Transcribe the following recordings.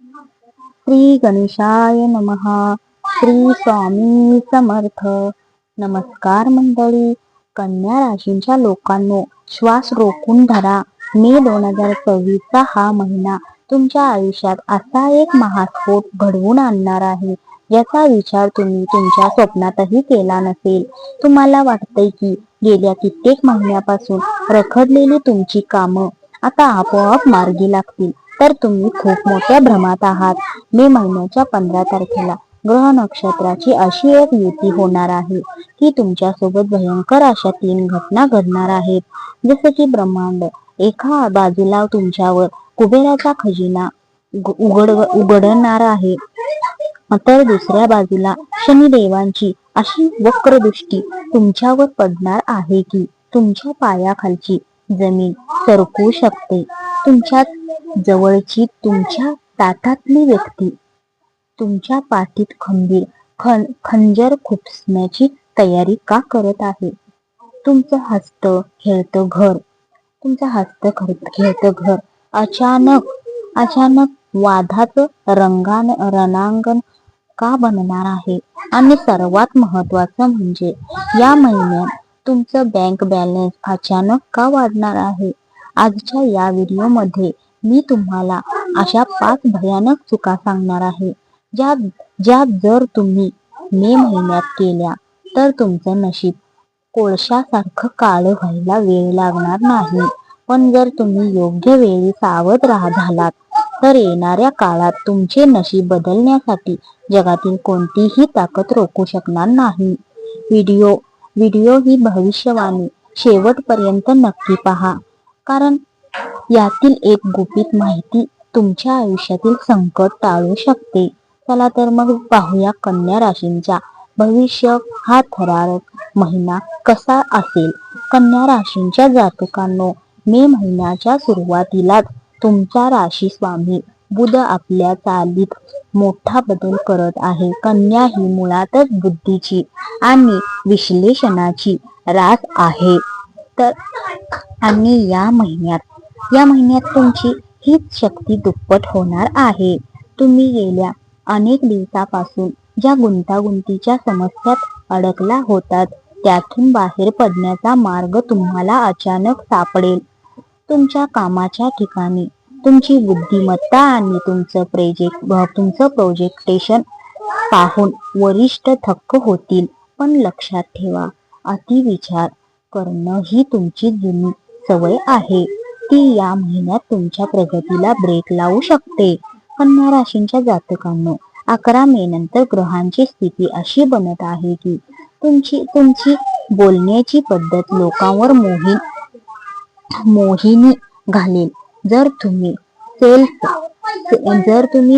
श्री गणेशाय नमः. श्री स्वामी समर्थ. नमस्कार मंडळी. कन्या राशींच्या लोकांनो, श्वास रोखून धरा. मे 2024 चा हा महिना तुमच्या आयुष्यात असा एक महास्फोट घडवून आणणार आहे ज्याचा विचार तुम्ही तुमच्या स्वप्नातही केला नसेल. तुम्हाला वाटतंय की गेल्या कित्येक महिन्यापासून रखडलेली तुमची कामं आता आपोआप मार्गी लागतील, तर तुम्ही खूप मोठ्या भ्रमात आहात. मे महिन्याच्या 15 तारखेला ग्रह नक्षत्राची अशी एक युती होणार आहे की तुमच्यासोबत भयंकर अशा 3 घटना घडणार आहेत. जसे की ब्रह्मांड एका बाजूला तुमच्यावर कुबेराचा खजिना उघडणार आहे, तर दुसऱ्या बाजूला शनिदेवांची अशी वक्रदृष्टी तुमच्यावर पडणार आहे की तुमच्या पायाखालची जमीन सरकू शकते. तुमच्या जवळची, तुमच्या ताटातली व्यक्ती तुमच्या पाठीत खंजर खुपसण्याची तयारी का करत आहे? तुमचं हस्त खेळतं घर अचानक वादाचं रणांगण का बनणार आहे? आणि सर्वात महत्वाचं म्हणजे या महिन्यात तुमचं बँक बॅलन्स अचानक का वाढणार आहे? आजच्या या व्हिडिओमध्ये मी तुम्हाला अशा 5 भयानक चुका सांगणार आहे ज्या जर तुम्ही मे महिन्यात केल्या तर तुमचं नशीब कोळशासारखं काळं व्हायला वेळ लागणार नाही. पण जर तुम्ही योग्य वेळी सावध झालात तर येणाऱ्या काळात तुमचे नशीब बदलण्यासाठी जगातील कोणतीही ताकद रोखू शकणार नाही. व्हिडिओ ही भविष्यवाणी शेवटपर्यंत नक्की पहा, कारण यातील एक गुपित माहिती तुमच्या आयुष्यातील संकट टाळू शकते. चला तर मग पाहूया कन्या राशींचा भविष्य हा थरारक महिना कसा असेल. कन्या राशींच्या जातकांनो, मे महिन्याच्या सुरुवातीलाच तुमचा राशी स्वामी बुध आपल्या चालीत मोठा बदल करत आहे. कन्या ही मुळातच बुद्धीची आणि विश्लेषणाची रास आहे. आणि या महिन्यात तुमची हीच शक्ती दुप्पट होणार आहे. तुम्ही गेल्या अनेक दिवसापासून ज्या गुंतागुंतीच्या समस्यात अडकला होतात त्यातून बाहेर पडण्याचा मार्ग तुम्हाला अचानक सापडेल. तुमच्या कामाच्या ठिकाणी तुमची बुद्धिमत्ता आणि तुमचं प्रोजेक्टेशन पाहून वरिष्ठ थक्क होतील. पण लक्षात ठेवा, अतिविचार करणं ही तुमची जुनी सवय आहे. ती या महिन्यात तुमच्या प्रगतीला ब्रेक लावू शकते. कन्या राशींच्या जातकांनो, 11 मे नंतर ग्रहांची स्थिती अशी बनत आहे की तुमची बोलण्याची पद्धत लोकांवर मोहिनी घालेल. जर तुम्ही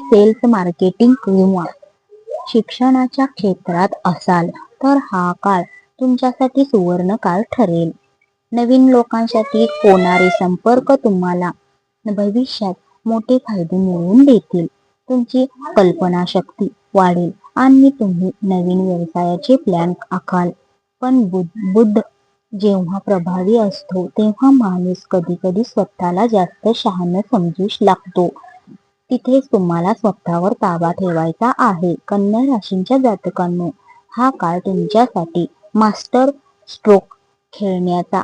सेल्स, मार्केटिंग किंवा शिक्षणाच्या क्षेत्रात असाल तर हा काळ तुमच्यासाठी सुवर्ण काळ ठरेल. नवीन लोकांसाठी होणारे संपर्क तुम्हाला भविष्यात मोठे फायदे मिळवून देतील. तुमची कल्पनाशक्ती वाढेल आणि तुम्ही नवीन व्यवसायाचे प्लॅन आखाल. पण बुध जेव्हा प्रभावी असतो तेव्हा माणूस कधी स्वतःला जास्त शहाणं समजू लागतो. तिथेच तुम्हाला स्वतःवर ताबा ठेवायचा आहे. कन्या राशींच्या जातकांनो, हा काळ तुमच्यासाठी मास्टर स्ट्रोक खेळण्याचा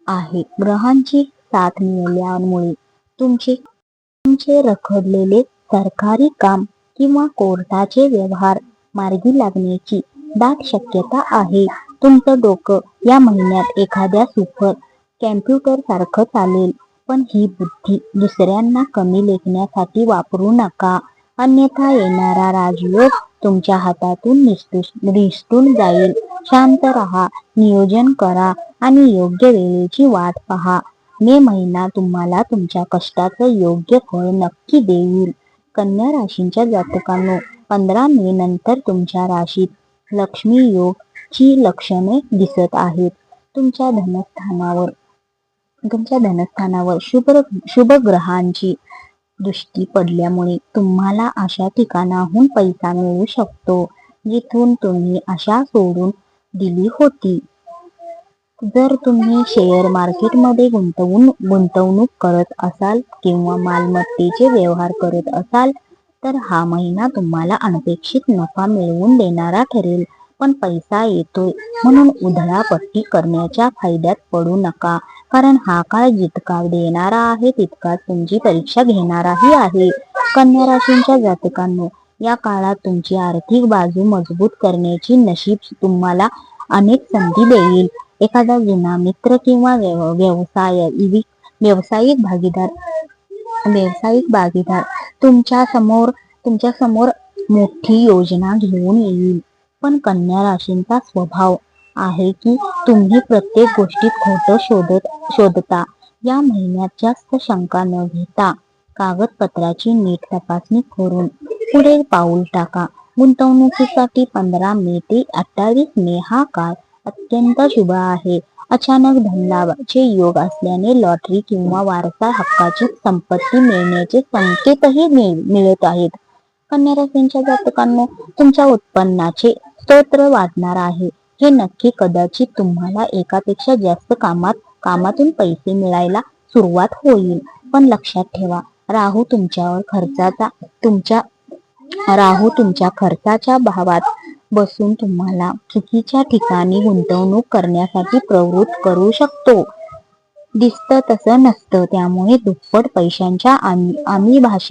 आहे. ग्रहांची साथ मिळाल्यामुळे तुमचे रखडलेले सरकारी काम किंवा कोर्टाचे व्यवहार मार्गी लागण्याची दाट शक्यता आहे. तुमचं डोकं या महिन्यात एखाद्या सुपर कॉम्प्युटर सारखं चालेल. पण ही बुद्धी दुसऱ्यांना कमी लेखण्यासाठी वापरू नका, अन्यथा येणारा राजयोग तुमच्या हातातून निसटून जाईल. शांत राहा, नियोजन करा आणि योग्य वेळेची वाट पहा. मे महिना तुम्हाला तुमच्या कष्टाचं योग्य फळ नक्की देईल. कन्या राशींच्या जातकांनो, 15 मे नंतर तुमच्या राशीत लक्ष्मी योग ची लक्षणे दिसत आहेत. तुमच्या धनस्थानावर शुभ ग्रहांची दृष्टी पडल्यामुळे तुम्हाला अशा ठिकाणाहून पैसा मिळू शकतो जिथून तुम्ही आशा सोडून दिली होती. जर तुम्ही शेअर मार्केटमध्ये गुंतवणूक करत असाल किंवा मालमत्तेचे व्यवहार करत असाल तर हा महिना तुम्हाला अनपेक्षित नफा मिळवून देणारा ठरेल. पण पैसा येतोय म्हणून उधळापट्टी करण्याच्या फायद्यात पडू नका, कारण हा काळ जितका देणारा आहे तितकाच तुमची परीक्षा घेणाराही आहे. कन्या राशींच्या जातकांनो, या काळात तुमची आर्थिक बाजू मजबूत करण्याची नशीब तुम्हाला अनेक संधी देईल. एखादा जुना मित्र किंवा व्यावसायिक भागीदार तुमच्या समोर मोठी योजना घेऊन येईल. पण कन्या राशींचा स्वभाव आहे की तुम्ही प्रत्येक गोष्टीत खोटं शोधता. या महिन्यात जास्त शंका न घेता कागदपत्राची नीट तपासणी करून पुढे पाऊल टाका. गुंतवणुकीसाठी 15 मे ते 28 मे हा काळ अत्यंत शुभ आहे. अचानक धनलाभाचे योग असल्याने लॉटरी किंवा वारसा हक्काची संपत्ती मिळण्याचे संकेतही मिळत आहेत. कन्या राशींच्या जातकांनो, तुमच्या उत्पन्नाचे स्तोत्र वाढणार आहे. हे नक्की कदाचित तुम्हाला एकापेक्षा जास्त कामातून पैसे मिळायला सुरुवात होईल. पण लक्षात ठेवा, राहू तुमच्या खर्चाच्या भावात बसून तुम्हाला चुकीच्या ठिकाणी गुंतवणूक करण्यासाठी प्रवृत्त करू शकतो. दिसतं तसं नसतं. त्यामुळे दुप्पट पैशांच्या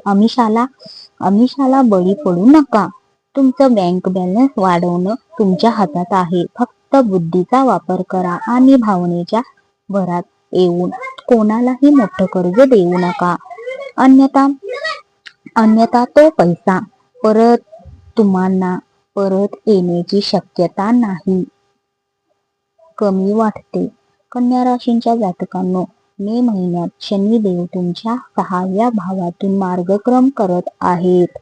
आमिषाला बळी पडू नका. तुमचं बँक बॅलन्स वाढवणं तुमच्या हातात आहे. फक्त बुद्धीचा वापर करा आणि भावनेच्या भरात येऊन कोणालाही मोठं कर्ज देऊ नका. अन्यथा तो पैसा तुम्हाला परत येण्याची शक्यता नाही कमी वाटते. कन्या राशींच्या जातकांनो, मे महिन्यात शनिदेव तुमच्या 6व्या भावातून मार्गक्रम करत आहेत,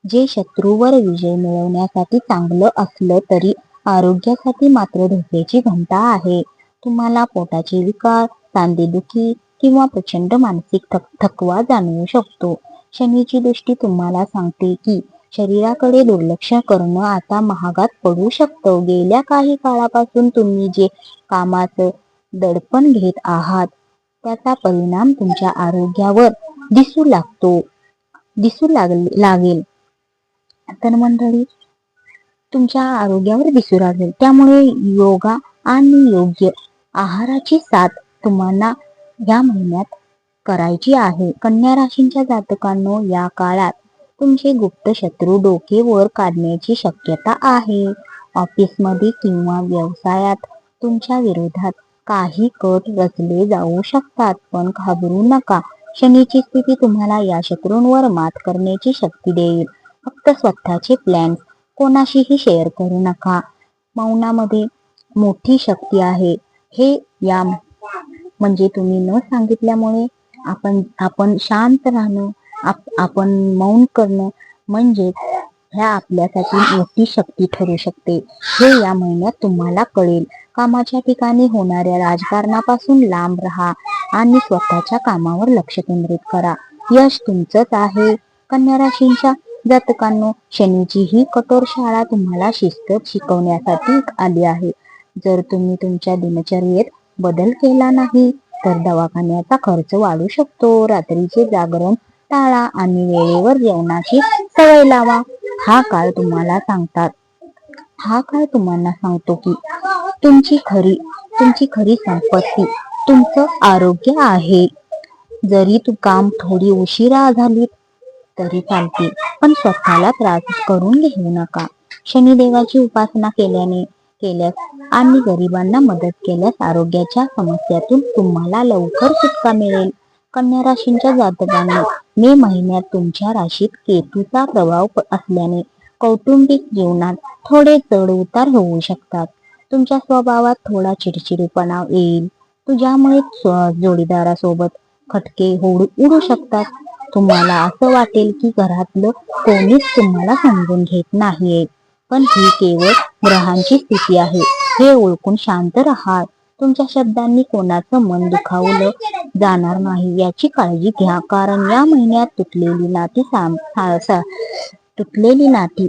जे शत्रूवर विजय मिळवण्यासाठी चांगलं असलं तरी आरोग्यासाठी मात्र धोक्याची घंटा आहे. तुम्हाला पोटाचे विकार, सांधेदुखी किंवा प्रचंड मानसिक थकवा जाणवू शकतो. शनीची दृष्टी तुम्हाला सांगते की शरीराकडे दुर्लक्ष करणं आता महागात पडू शकतं. गेल्या काही काळापासून तुम्ही जे कामाचं दडपण घेत आहात त्याचा परिणाम तुमच्या आरोग्यावर दिसू लागेल. तर मंडळी, तुमच्या आरोग्यावर दिसू लागेल. त्यामुळे योगा आणि योग्य आहाराची साथ तुम्हाला या महिन्यात करायची आहे. कन्या राशींच्या जातकांनो, या काळात तुमचे गुप्त शत्रू डोके वर काढण्याची शक्यता आहे. ऑफिसमध्ये किंवा व्यवसायात तुमच्या विरोधात काही कट रचले जाऊ शकतात. पण घाबरू नका. शनीची स्थिती तुम्हाला या शत्रूंवर मात करण्याची शक्ती देईल. फक्त स्वतःचे प्लॅन्स कोणाशीही शेअर करू नका. मौनामध्ये मोठी शक्ती आहे. हे या म्हणजे तुम्ही न सांगितल्यामुळे आपण शांत राहणं, आपण मौन करणं म्हणजे ह्या आपल्यासाठी मोठी शक्ती ठरू शकते. हे या महिन्यात तुम्हाला कळेल. कामाच्या ठिकाणी होणाऱ्या राजकारणापासून लांब राहा आणि स्वतःच्या कामावर लक्ष केंद्रित करा. यश तुमचंच आहे. कन्या राशींच्या जातकांनो, शनीची ही कठोर शाळा तुम्हाला शिस्त शिकवण्यासाठी आली आहे. जर तुम्ही तुमच्या दिनचर्येत बदल केला नाही तर दवाखान्याचा खर्च वाढू शकतो. रात्रीचे जागरण टाळा आणि वेळेवर जेवणाची सवय लावा. हा काळ तुम्हाला सांगतो की तुमची खरी संपत्ती तुमचं आरोग्य आहे. जरी काम थोडी उशिरा झाली तरी चालते, पण स्वतःला त्रास करून घेऊ नका. शनिदेवाची उपासना केल्यास आणि गरिबांना मदत केल्यास आरोग्याच्या समस्यातून तुम्हाला लवकर सुटका मिळेल. कन्या राशींच्या जातकांना मे महिन्यात तुमच्या राशीत केतूचा प्रभाव असल्याने कौटुंबिक जीवनात थोडे चढ उतार होऊ शकतात. तुमच्या स्वभावात थोडा चिडचिडेपणा येईल, ज्यामुळे जोडीदारासोबत खटके उडू शकतात. तुम्हाला असं वाटेल की घरातलं कोणीच तुम्हाला समजून घेत नाहीये, पण ही केवळ ग्रहांची स्थिती आहे. हे ओळखून शांत राहा. तुमच्या शब्दांनी कोणाचं मन दुखावलं जाणार नाही याची काळजी घ्या, कारण या महिन्यात तुटलेली नाती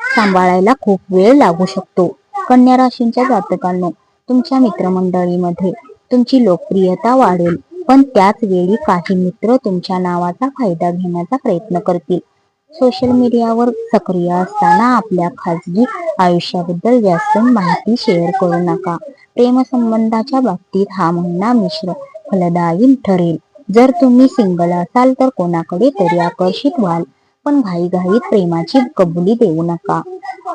सांभाळायला खूप वेळ लागू शकतो. कन्या राशींच्या जातकांनो, तुमच्या मित्रमंडळीमध्ये तुमची लोकप्रियता वाढेल. पण त्याच वेळी काही मित्र तुमच्या नावाचा फायदा घेण्याचा प्रयत्न करतील. सोशल मीडियावर सक्रिय असताना आपल्या खाजगी आयुष्याबद्दल जास्त माहिती शेअर करू नका. प्रेमसंबंधाच्या बाबतीत हा महिना मिश्र फलदायी ठरेल. जर तुम्ही सिंगल असाल तर कोणाकडे तरी आकर्षित व्हाल, पण घाईघाईत प्रेमाची कबुली देऊ नका.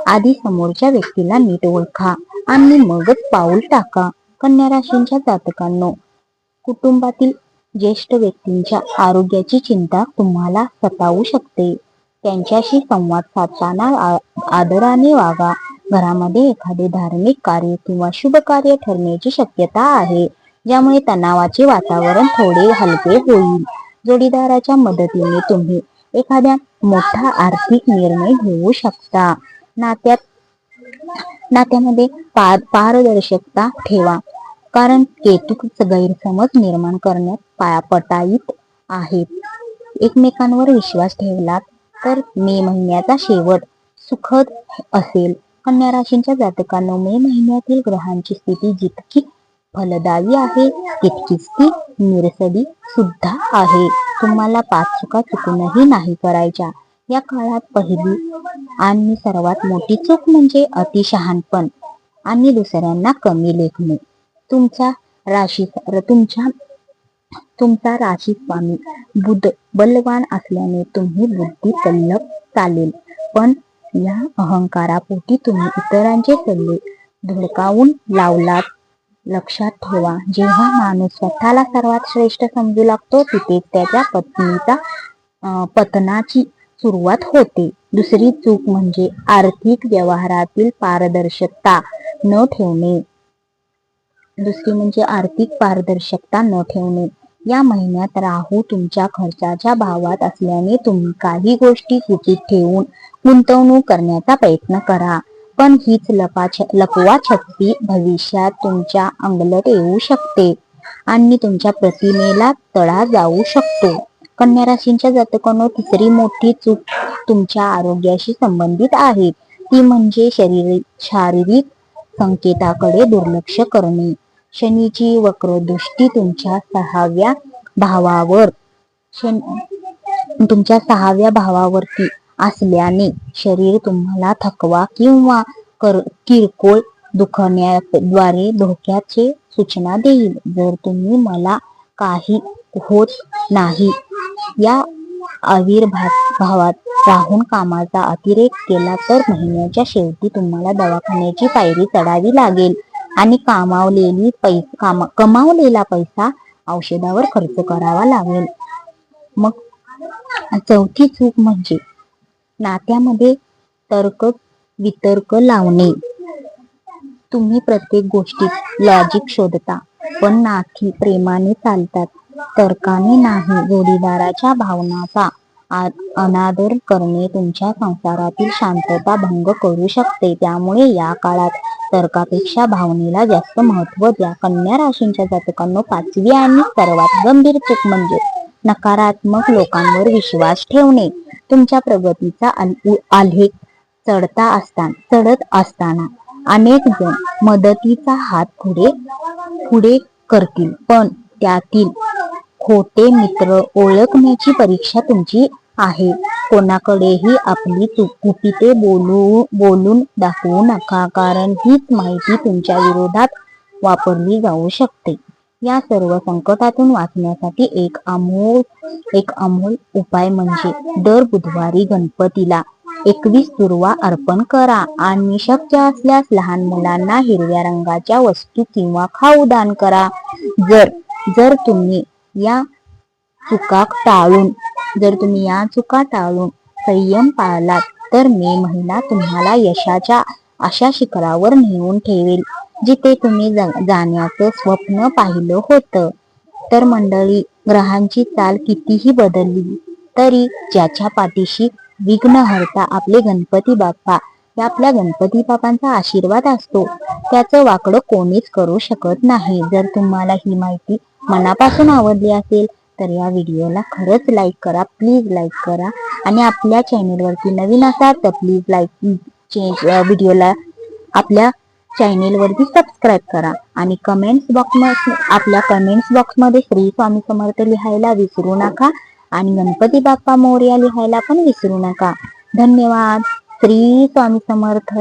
आधी समोरच्या व्यक्तीला नीट ओळखा आणि मगच पाऊल टाका. कन्या राशीच्या जातकांनो, कुटुंबातील ज्येष्ठ व्यक्तींच्या आरोग्याची चिंता तुम्हाला सतावू शकते. त्यांच्याशी संवाद साधताना आदराने वागा. घरामध्ये एखादे धार्मिक कार्य किंवा शुभ कार्य ठरण्याची शक्यता आहे, ज्यामुळे तणावाचे वातावरण थोडे हलके होईल. जोडीदाराच्या मदतीने तुम्ही एखाद्या मोठा आर्थिक निर्णय घेऊ शकता. नात्यामध्ये पारदर्शकता ठेवा, कारण केतू गैरसमज निर्माण करण्यात पटाईत आहेत. एकमेकांवर विश्वास ठेवलात तर मे महिन्याचा शेवट सुखद असेल. कन्या राशीच्या जातकांनो, मे महिन्यातील ग्रहांची स्थिती जितकी फलदायी आहे तितकीच ती निरसदी सुद्धा आहे. तुम्हाला 5 चुका चुकूनही नाही करायच्या. या काळात पहिली आणि सर्वात मोठी चूक म्हणजे अतिशहाणपण आणि दुसऱ्यांना कमी लेखणे. तुमचा राशी स्वामी बुध बलवान असल्याने तुम्ही बुद्धी तल्लख चालेल, पण या अहंकारापोटी तुम्ही इतरांचे सल्ले धुडकावून लावलात. लक्षात ठेवा, जेव्हा माणूस स्वतःला सर्वात श्रेष्ठ समजू लागतो तिथेच त्याच्या पतनाची सुरुवात होते. दुसरी चूक म्हणजे आर्थिक व्यवहारातील पारदर्शकता न ठेवणे. या महिन्यात राहू तुमच्या खर्चाच्या भावात असल्याने तुम्ही काही गोष्टी गुपित ठेवून गुंतवणूक करण्याचा प्रयत्न करा, पण हीच लपवाछपवी भविष्यात तुमच्या अंगलट येऊ शकते आणि तुमच्या प्रतिमेला तडा जाऊ शकतो. कन्या राशीच्या जातकांनो, तिसरी मोठी चूक तुमच्या आरोग्याशी संबंधित आहे. ती म्हणजे शारीरिक संकेताकडे दुर्लक्ष करणे. शनीची वक्रदृष्टी तुमच्या 6व्या भावावरती असल्याने शरीर तुम्हाला थकवा किंवा किरकोळ दुखण्याद्वारे धोक्याचे सूचना देईल. जर तुम्ही मला काही होत नाही या आविर्भावात राहून कामाचा अतिरेक केला तर महिन्याच्या शेवटी तुम्हाला दवाखान्याची पायरी चढावी लागेल आणि कमावलेला पैसा औषधावर खर्च करावा लागेल. मग चौथी चूक म्हणजे नात्यामध्ये तर्क-वितर्क लावणे. तुम्ही प्रत्येक गोष्टीत लॉजिक शोधता, पण नाती प्रेमाने चालतात, तर्काने नाही. जोडीदाराच्या भावनांचा अनादर करणे तुमच्या संसारातील शांतता भंग करू शकते. त्यामुळे या काळात तर्कापेक्षा भावनेला जास्त महत्त्व द्या. कन्या राशीच्या जातकांनो, 5वी आणि सर्वात गंभीर चूक म्हणजे नकारात्मक लोकांवर विश्वास ठेवणे. तुमच्या प्रगतीचा आलेख चढत असताना अनेक जण मदतीचा हात पुढे करतील, पण त्यातील खोटे मित्र ओळखण्याची परीक्षा तुमची आहे. कोणाकडेही आपली गुपिते बोलून दाखवू नका, कारण हीच माहिती तुमच्या विरोधात वापरली जाऊ शकते. या सर्व संकटातून वाचण्यासाठी एक अमोल उपाय म्हणजे दर बुधवारी गणपतीला 21 दुर्वा अर्पण करा आणि शक्य असल्यास लहान मुलांना हिरव्या रंगाच्या वस्तू किंवा खाऊ दान करा. जर तुम्ही या चुका टाळून संयम पाळलात तर मे महिना तुम्हाला यशाच्या अशा शिखरावर नेऊन ठेवेल जिथे तुम्ही जाण्याचं स्वप्न पाहिलं होतं. तर मंडळी, ग्रहांची चाल कितीही बदलली तरी ज्याच्या पाठीशी विघ्नहर्ता आपले गणपती बाप्पा या आपल्या गणपती बाप्पांचा आशीर्वाद असतो, त्याचं वाकडं कोणीच करू शकत नाही. जर तुम्हाला ही माहिती मनापासून आवडली असेल तर या व्हिडिओला खरंच लाईक करा, प्लीज लाईक करा. आणि आपल्या चॅनेलवरती नवीन असाल तर प्लीज व्हिडिओला आपल्या चॅनेलवरती सबस्क्राईब करा आणि आपल्या कमेंट्स बॉक्समध्ये श्री स्वामी समर्थ लिहायला विसरू नका आणि गणपती बाप्पा मोरया लिहायला पण विसरू नका. धन्यवाद. श्री स्वामी समर्थ.